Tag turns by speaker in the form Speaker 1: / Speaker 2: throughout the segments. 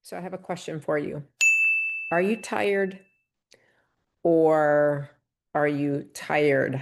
Speaker 1: So I have a question for you. Are you tired or are you tired?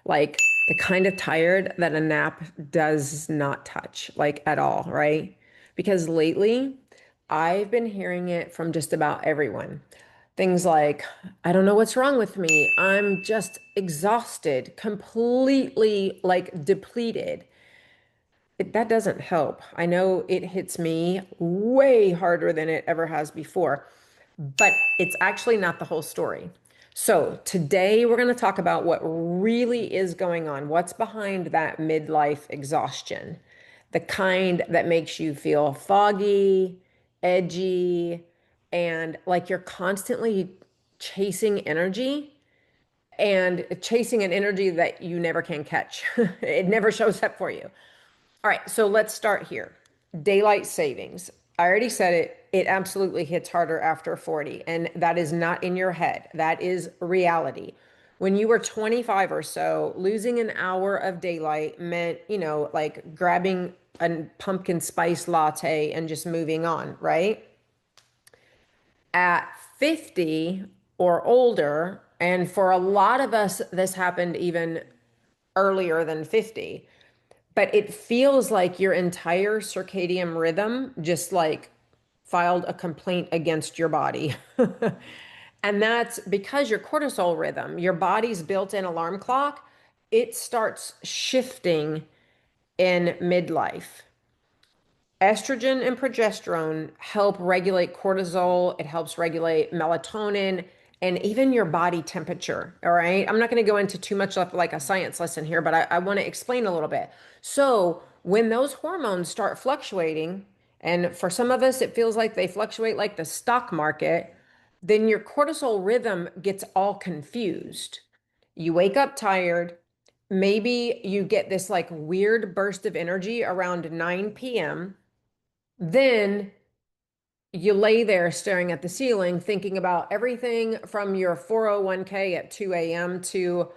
Speaker 1: Like the kind of tired that a nap does not touch, like at all, right? Because lately I've been hearing it from just about everyone. Things like, I don't know what's wrong with me. I'm just exhausted, completely like depleted. That doesn't help. I know it hits me way harder than it ever has before, but it's actually not the whole story. So, today we're going to talk about what really is going on, what's behind that midlife exhaustion, the kind that makes you feel foggy, edgy, and like you're constantly chasing energy and chasing an energy that you never can catch. It never shows up for you. All right, so let's start here. Daylight savings. I already said it. It absolutely hits harder after 40, and that is not in your head. That is reality. When you were 25 or so, losing an hour of daylight meant, like grabbing a pumpkin spice latte and just moving on, right? At 50 or older, and for a lot of us, this happened even earlier than 50, but it feels like your entire circadian rhythm just like filed a complaint against your body. And that's because your cortisol rhythm, your body's built-in alarm clock, it starts shifting in midlife. Estrogen and progesterone help regulate cortisol. It helps regulate melatonin and even your body temperature. All right. I'm not going to go into too much of like a science lesson here, but I want to explain a little bit. So, when those hormones start fluctuating, and for some of us, it feels like they fluctuate like the stock market, then your cortisol rhythm gets all confused. You wake up tired. Maybe you get this like weird burst of energy around 9 p.m. Then you lay there staring at the ceiling, thinking about everything from your 401k at 2 a.m. to,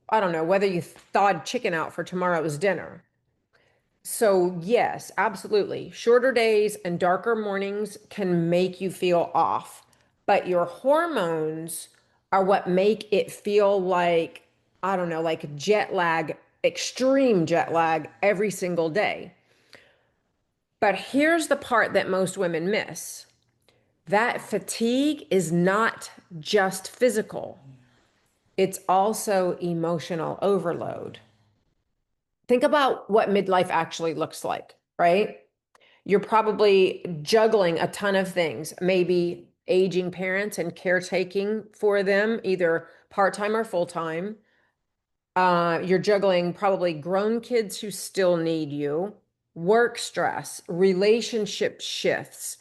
Speaker 1: I don't know, whether you thawed chicken out for tomorrow's dinner. So, yes, absolutely. Shorter days and darker mornings can make you feel off, but your hormones are what make it feel like, I don't know, like jet lag, extreme jet lag every single day. But here's the part that most women miss. That fatigue is not just physical, it's also emotional overload. Think about what midlife actually looks like, right? You're probably juggling a ton of things, maybe aging parents and caretaking for them, either part time or full time. You're juggling probably grown kids who still need you, work stress, relationship shifts,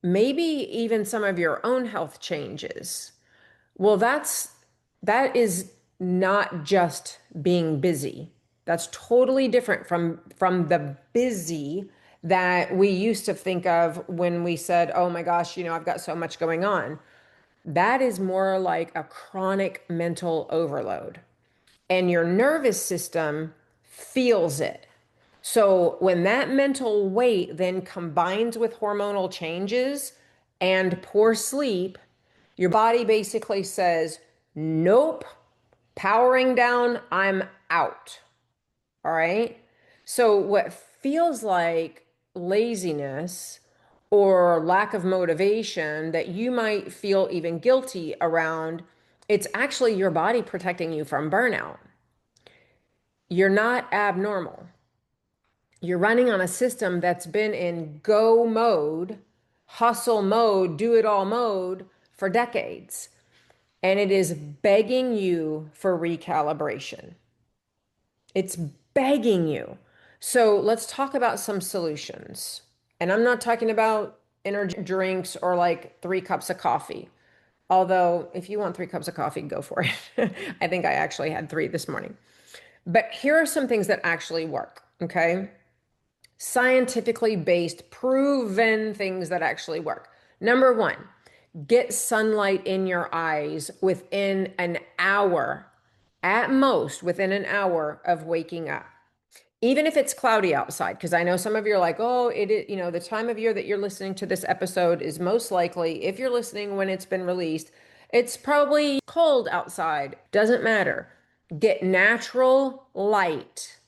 Speaker 1: maybe even some of your own health changes. Well, that is not just being busy. That's totally different from the busy that we used to think of when we said, "Oh my gosh, I've got so much going on." That is more like a chronic mental overload. And your nervous system feels it. So when that mental weight then combines with hormonal changes and poor sleep, your body basically says, nope, powering down, I'm out. All right. So what feels like laziness or lack of motivation that you might feel even guilty around, it's actually your body protecting you from burnout. You're not abnormal. You're running on a system that's been in go mode, hustle mode, do it all mode for decades. And it is begging you for recalibration. It's begging you. So let's talk about some solutions. And I'm not talking about energy drinks or like 3 cups of coffee. Although, if you want 3 cups of coffee, go for it. I think I actually had three this morning. But here are some things that actually work. Okay. Scientifically based, proven things that actually work. Number one, get sunlight in your eyes within an hour, at most within an hour of waking up. Even if it's cloudy outside, because I know some of you are like, oh, the time of year that you're listening to this episode is most likely, if you're listening when it's been released, it's probably cold outside. Doesn't matter. Get natural light.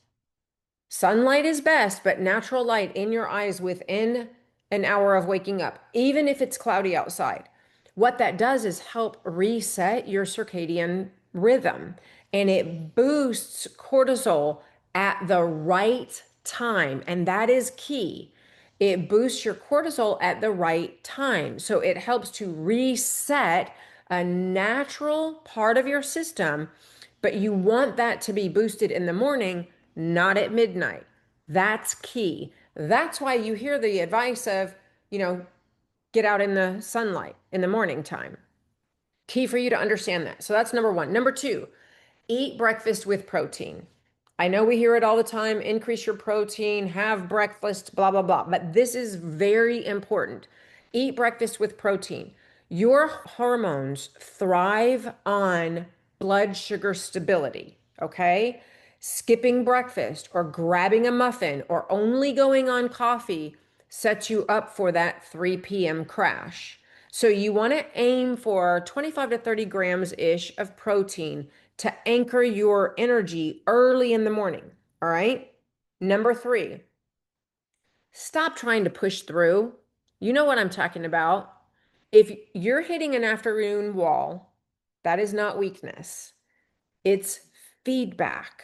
Speaker 1: Sunlight is best, but natural light in your eyes within an hour of waking up, even if it's cloudy outside. What that does is help reset your circadian rhythm and it boosts cortisol at the right time. And that is key. It boosts your cortisol at the right time. So it helps to reset a natural part of your system, but you want that to be boosted in the morning, not at midnight. That's key. That's why you hear the advice of, you know, get out in the sunlight in the morning time. Key for you to understand that. So that's number one. Number two, eat breakfast with protein. I know we hear it all the time, increase your protein, have breakfast, blah, blah, blah. But this is very important. Eat breakfast with protein. Your hormones thrive on blood sugar stability, okay? Skipping breakfast or grabbing a muffin or only going on coffee sets you up for that 3 p.m. crash. So you want to aim for 25 to 30 grams ish of protein to anchor your energy early in the morning. All right. Number three, stop trying to push through. You know what I'm talking about. If you're hitting an afternoon wall, that is not weakness. It's feedback.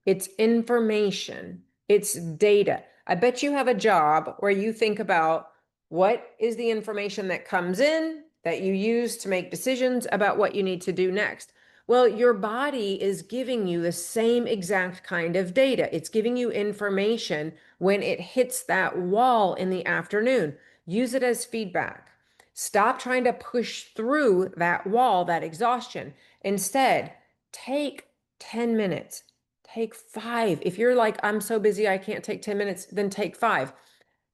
Speaker 1: It's information. It's data. I bet you have a job where you think about what is the information that comes in that you use to make decisions about what you need to do next. Well, your body is giving you the same exact kind of data. It's giving you information when it hits that wall in the afternoon. Use it as feedback. Stop trying to push through that wall, that exhaustion. Instead, take 10 minutes, take 5. If you're like, I'm so busy, I can't take 10 minutes, then take 5.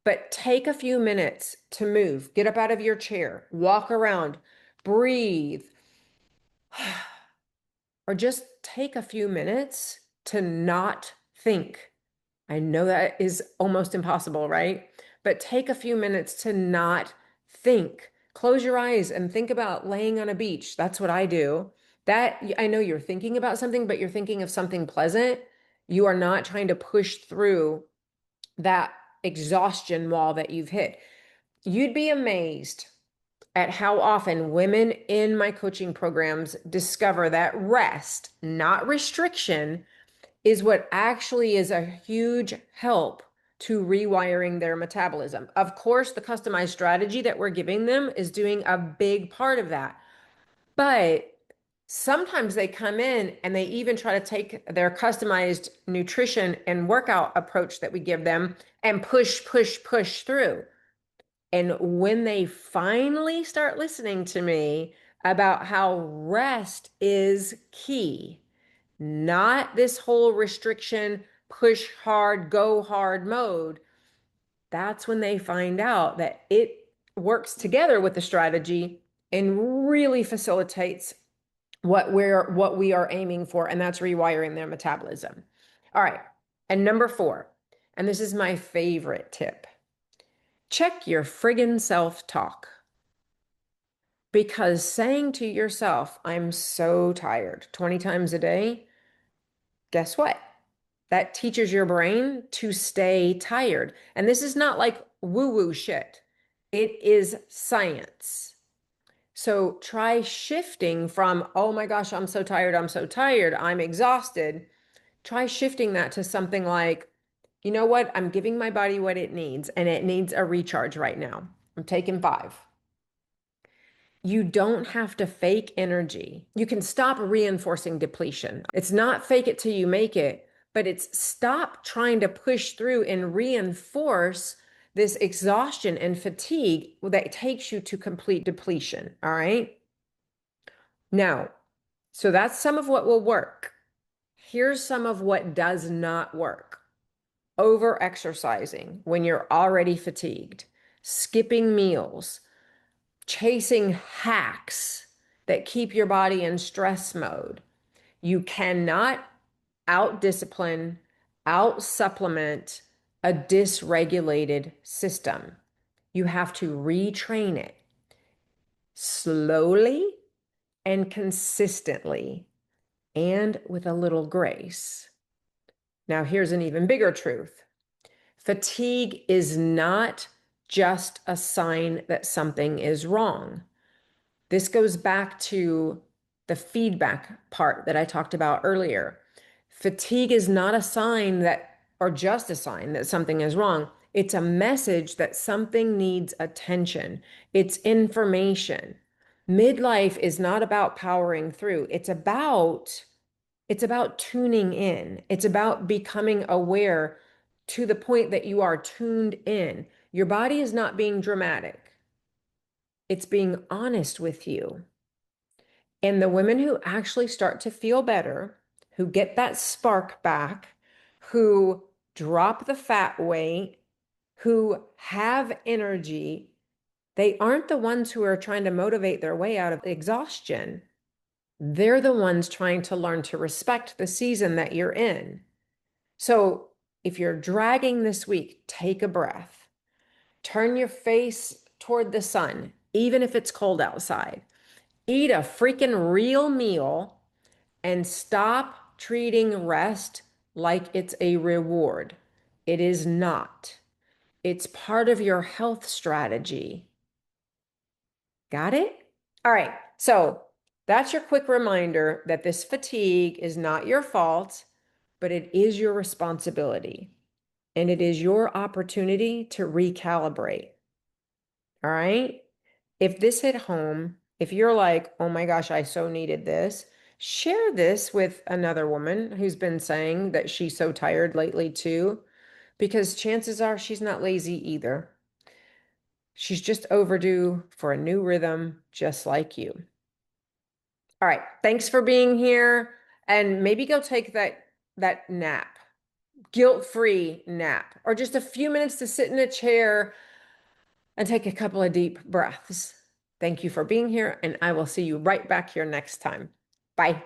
Speaker 1: But take a few minutes to move, get up out of your chair, walk around, breathe, or just take a few minutes to not think. I know that is almost impossible, right? But take a few minutes to not think. Close your eyes and think about laying on a beach. That's what I do. That I know you're thinking about something, but you're thinking of something pleasant. You are not trying to push through that exhaustion wall that you've hit. You'd be amazed at how often women in my coaching programs discover that rest, not restriction, is what actually is a huge help to rewiring their metabolism. Of course, the customized strategy that we're giving them is doing a big part of that. But sometimes they come in and they even try to take their customized nutrition and workout approach that we give them and push, push, push through. And when they finally start listening to me about how rest is key, not this whole restriction, push hard, go hard mode, that's when they find out that it works together with the strategy and really facilitates what we are aiming for, and that's rewiring their metabolism. All right. And number 4, and this is my favorite tip. Check your friggin' self-talk. Because saying to yourself, I'm so tired 20 times a day, guess what? That teaches your brain to stay tired. And this is not like woo-woo shit. It is science. So try shifting from, oh my gosh, I'm so tired, I'm exhausted. Try shifting that to something like, you know what? I'm giving my body what it needs, and it needs a recharge right now. I'm taking 5. You don't have to fake energy. You can stop reinforcing depletion. It's not fake it till you make it, but it's stop trying to push through and reinforce this exhaustion and fatigue that takes you to complete depletion. All right. Now, so that's some of what will work. Here's some of what does not work. Over exercising when you're already fatigued, skipping meals, chasing hacks that keep your body in stress mode. You cannot out discipline, out supplement a dysregulated system. You have to retrain it slowly and consistently and with a little grace. Now, here's an even bigger truth. Fatigue is not just a sign that something is wrong. This goes back to the feedback part that I talked about earlier. Fatigue is not a sign that, or just a sign that something is wrong. It's a message that something needs attention. It's information. Midlife is not about powering through. It's about tuning in. It's about becoming aware to the point that you are tuned in. Your body is not being dramatic. It's being honest with you. And the women who actually start to feel better, who get that spark back, who drop the fat weight, who have energy, they aren't the ones who are trying to motivate their way out of exhaustion. They're the ones trying to learn to respect the season that you're in. So if you're dragging this week, take a breath. Turn your face toward the sun, even if it's cold outside. Eat a freaking real meal and stop treating rest like it's a reward. It is not. It's part of your health strategy. Got it? All right. So that's your quick reminder that this fatigue is not your fault, but it is your responsibility. And it is your opportunity to recalibrate. All right. If this hit home, if you're like, oh my gosh, I so needed this, share this with another woman who's been saying that she's so tired lately too, because chances are she's not lazy either. She's just overdue for a new rhythm, just like you. All right. Thanks for being here. And maybe go take that nap, guilt-free nap, or just a few minutes to sit in a chair and take a couple of deep breaths. Thank you for being here, and I will see you right back here next time. Bye.